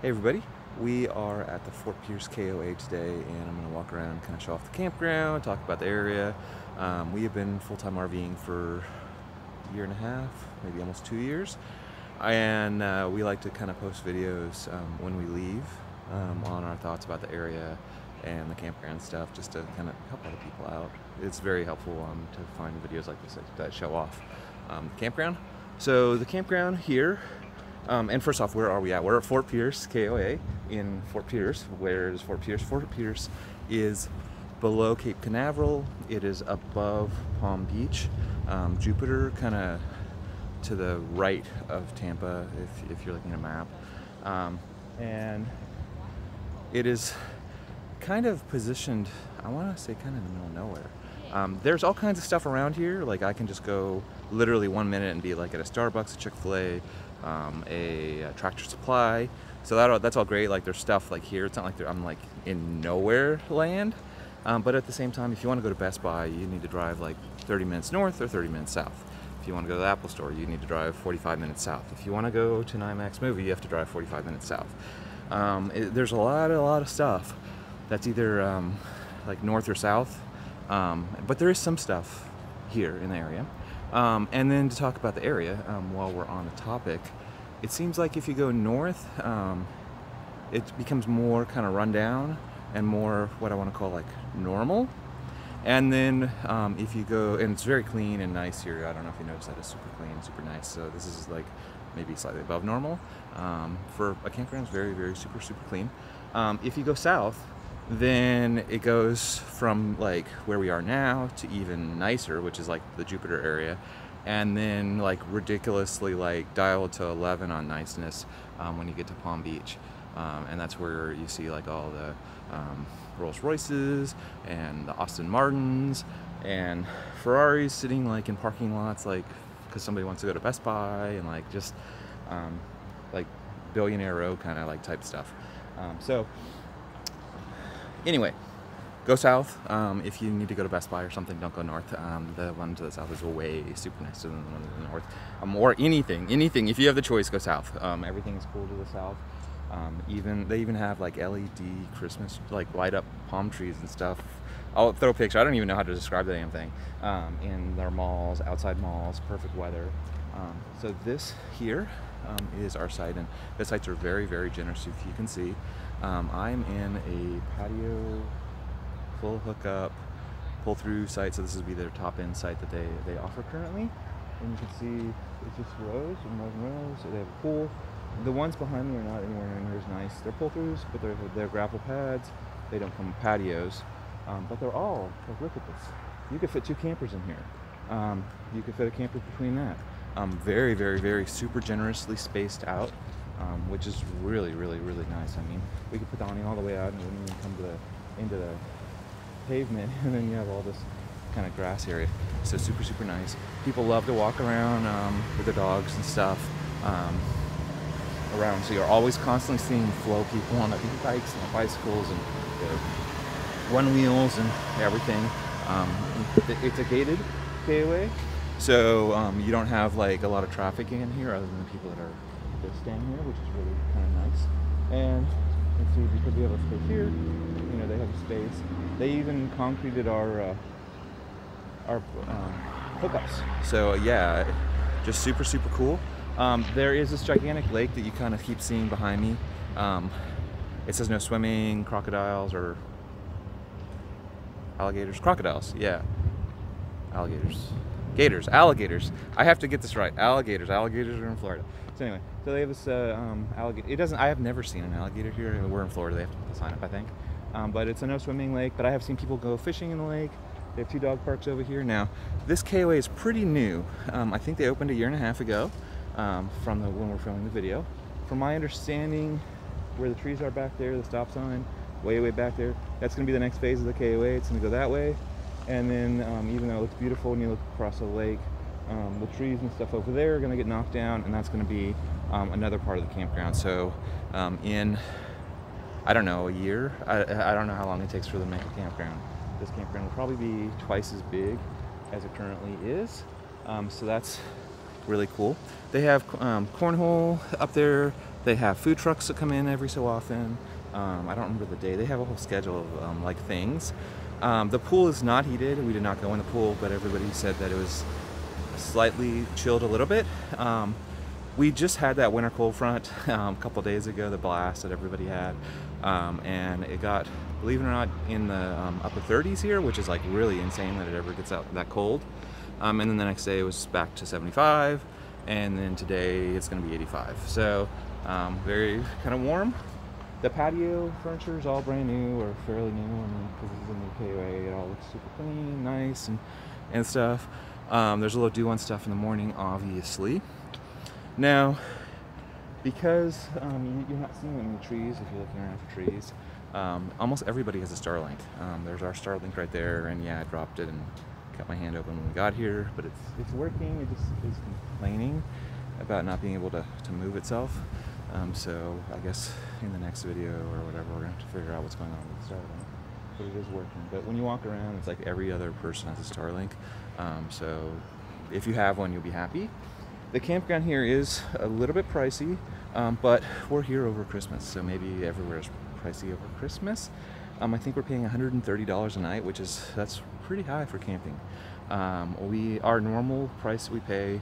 Hey everybody, we are at the Fort Pierce KOA today, and I'm going to walk around and kind of show off the campground, talk about the area. We have been full-time RVing for a year and a half, maybe almost 2 years, and we like to kind of post videos when we leave on our thoughts about the area and the campground stuff, just to kind of help other people out. It's very helpful to find videos like this that show off the campground. So the campground here. And first off, where are we at? We're at Fort Pierce, KOA, in Fort Pierce. Where is Fort Pierce? Fort Pierce is below Cape Canaveral. It is above Palm Beach. Jupiter, kind of to the right of Tampa, if you're looking at a map. And it is kind of positioned, I want to say kind of in the middle of nowhere. There's all kinds of stuff around here. Like I can just go literally 1 minute and be like at a Starbucks, a Chick-fil-A, a Tractor Supply. So that's all great. Like there's stuff like here. It's not like I'm like in nowhere land. But at the same time, if you want to go to Best Buy, you need to drive like 30 minutes north or 30 minutes south. If you want to go to the Apple Store, you need to drive 45 minutes south. If you want to go to an IMAX movie, you have to drive 45 minutes south. There's a lot of stuff that's either like north or south. But there is some stuff here in the area. And then to talk about the area, while we're on the topic, it seems like if you go north, it becomes more kind of rundown and more what I want to call like normal. And then if you go, and it's very clean and nice here. I don't know if you noticed that, it's super clean, super nice. So this is like maybe slightly above normal. For a campground, it's very super clean. If you go south, then it goes from like where we are now to even nicer, which is like the Jupiter area, and then like ridiculously like dialed to 11 on niceness when you get to Palm Beach, and that's where you see like all the Rolls Royces and the Aston Martins and Ferraris sitting like in parking lots, like because somebody wants to go to Best Buy, and like just like billionaire row kind of like type stuff. So anyway, go south. If you need to go to Best Buy or something, don't go north. The one to the south is way super nicer than the one to the north. Or anything. If you have the choice, go south. Everything is cool to the south. They even have like LED Christmas, like light up palm trees and stuff. I'll throw a picture. I don't even know how to describe the damn thing. In their malls, outside malls, perfect weather. So this here is our site, and the sites are very generous, if you can see. I'm in a patio, full hookup, pull-through site, so this would be their top-end site that they offer currently. And you can see it's just rows and rows and rows. So they have a pool. The ones behind me are not anywhere near as nice. They're pull-throughs, but they're gravel pads. They don't come with patios, but they're all, like, look at this. You could fit 2 campers in here. You could fit a camper between that. Very super generously spaced out. Which is really nice. I mean, we could put the awning all the way out and it wouldn't even come into the pavement, and then you have all this kind of grass area. So super nice. People love to walk around with their dogs and stuff around. So you're always constantly seeing flow people on the e-bikes and the bicycles and the one wheels and everything. It's a gated KOA, so you don't have like a lot of traffic in here other than the people that are staying here, which is really kind of nice. And let's see, because we have a space here, you know, they have a space. They even concreted our hookups. So yeah, just super cool. There is this gigantic lake that you kind of keep seeing behind me. It says no swimming, crocodiles or alligators. Crocodiles, yeah. Alligators. I have to get this right. Alligators are in Florida. So anyway, so they have this alligator. I have never seen an alligator here. We're in Florida. They have to sign up, I think. But it's a no swimming lake. But I have seen people go fishing in the lake. They have 2 dog parks over here. Now, this KOA is pretty new. I think they opened a year and a half ago from when we're filming the video. From my understanding, where the trees are back there, the stop sign, way back there, that's going to be the next phase of the KOA. It's going to go that way. And then even though it looks beautiful when you look across the lake, the trees and stuff over there are going to get knocked down, and that's going to be another part of the campground. So in, I don't know, a year, I don't know how long it takes for them to make a campground. This campground will probably be twice as big as it currently is. So that's really cool. They have cornhole up there. They have food trucks that come in every so often. I don't remember the day. They have a whole schedule of like things. The pool is not heated. We did not go in the pool, but everybody said that it was slightly chilled a little bit. We just had that winter cold front a couple days ago, the blast that everybody had, and it got, believe it or not, in the upper 30s here, which is like really insane that it ever gets out that cold. And then the next day it was back to 75, and then today it's going to be 85. So very kind of warm. The patio furniture is all brand new or fairly new. I mean, because it's in the KOA, it all looks super clean, nice, and stuff. There's a little do-on stuff in the morning, obviously. Now, because you're not seeing any trees, if you're looking around for trees, almost everybody has a Starlink. There's our Starlink right there, and yeah, I dropped it and cut my hand open when we got here, but it's working. It just is complaining about not being able to move itself. So I guess in the next video or whatever, we're gonna have to figure out what's going on with the Starlink. But it is working. But when you walk around, it's like every other person has a Starlink. So if you have one, you'll be happy. The campground here is a little bit pricey, but we're here over Christmas, so maybe everywhere is pricey over Christmas. I think we're paying $130 a night, that's pretty high for camping. Our normal price we pay,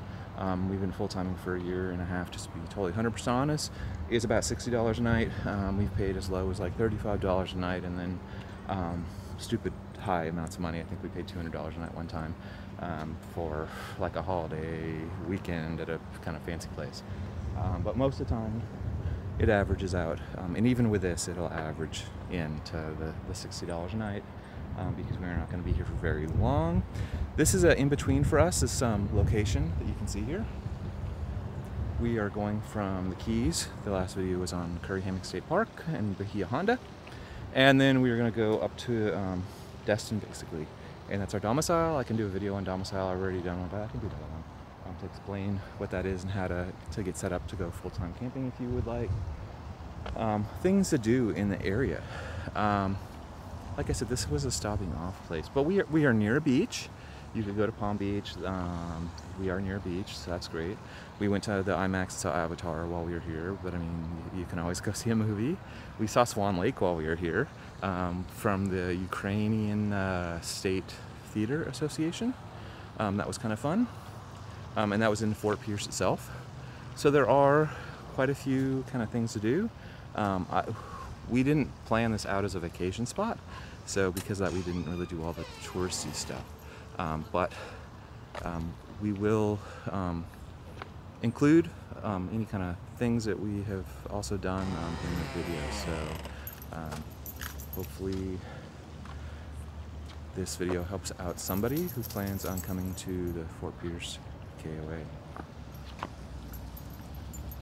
we've been full-timing for a year and a half, just to be totally 100% honest, is about $60 a night. We've paid as low as like $35 a night, and then stupid high amounts of money. I think we paid $200 a night one time for like a holiday weekend at a kind of fancy place. But most of the time it averages out, and even with this it'll average into the $60 a night, because we're not going to be here for very long. This is an in-between for us, this location that you can see here. We are going from the Keys. The last video was on Curry Hammock State Park and Bahia Honda, and then we're going to go up to Destin basically, and that's our domicile. I can do a video on domicile. I've already done one, but I can do that one to explain what that is and how to get set up to go full-time camping if you would like. Things to do in the area. Like I said, this was a stopping off place, but we are near a beach. You could go to Palm Beach. We are near a beach, so that's great. We went to the IMAX and saw Avatar while we were here, but I mean, you can always go see a movie. We saw Swan Lake while we were here, from the Ukrainian State Theater Association. That was kind of fun, and that was in Fort Pierce itself. So there are quite a few kind of things to do. We didn't plan this out as a vacation spot, so because of that we didn't really do all the touristy stuff. But we will include any kind of things that we have also done in the video. So hopefully this video helps out somebody who plans on coming to the Fort Pierce KOA.